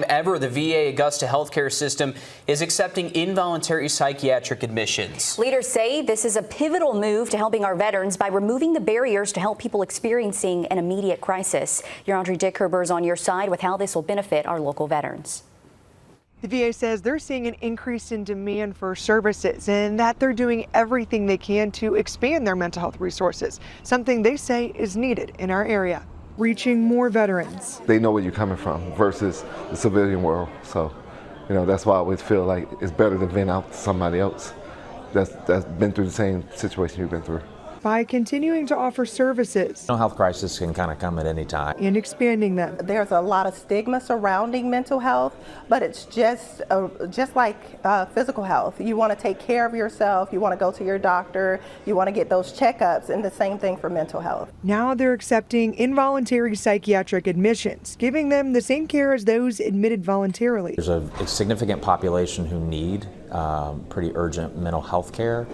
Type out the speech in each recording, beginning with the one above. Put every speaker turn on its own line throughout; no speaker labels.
Ever, the VA Augusta healthcare system is accepting involuntary psychiatric admissions.
Leaders say this is a pivotal move to helping our veterans by removing the barriers to help people experiencing an immediate crisis. Your Audrey Dickherber is on your side with how this will benefit our local veterans.
The VA says they're seeing an increase in demand for services and that they're doing everything they can to expand their mental health resources, something they say is needed in our area. Reaching more veterans.
They know where you're coming from versus the civilian world. So, that's why I always feel like it's better to vent out to somebody else that's been through the same situation you've been through.
By continuing to offer services.
Mental health crisis can kind of come at any time.
And expanding them.
There's a lot of stigma surrounding mental health, but it's just like physical health. You want to take care of yourself, you want to go to your doctor, you want to get those checkups, and the same thing for mental health.
Now they're accepting involuntary psychiatric admissions, giving them the same care as those admitted voluntarily.
There's a significant population who need pretty urgent mental health care,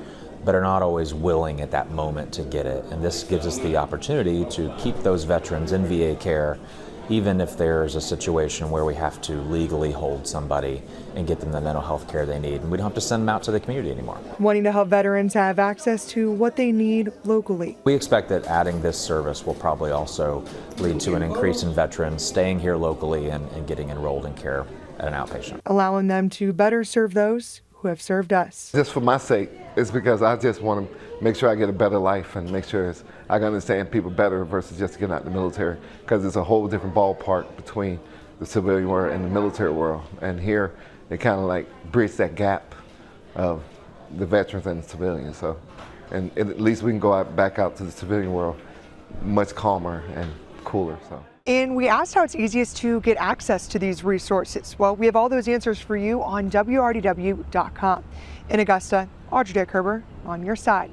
but are not always willing at that moment to get it. And this gives us the opportunity to keep those veterans in VA care, even if there's a situation where we have to legally hold somebody and get them the mental health care they need. And we don't have to send them out to the community anymore.
Wanting to help veterans have access to what they need locally.
We expect that adding this service will probably also lead to an increase in veterans staying here locally and getting enrolled in care at an outpatient.
Allowing them to better serve those who have served us.
Just for my sake, it's because I just want to make sure I get a better life and make sure I can understand people better versus just getting out of the military, because it's a whole different ballpark between the civilian world and the military world. And here, it kind of like bridges that gap of the veterans and the civilians. So, and at least we can go back out to the civilian world much calmer and cooler. So.
And we asked how it's easiest to get access to these resources. Well, we have all those answers for you on WRDW.com. In Augusta, Audrey Dickherber on your side.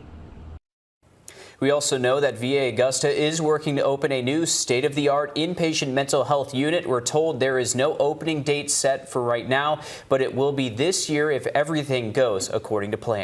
We also know that VA Augusta is working to open a new state-of-the-art inpatient mental health unit. We're told there is no opening date set for right now, but it will be this year if everything goes according to plan.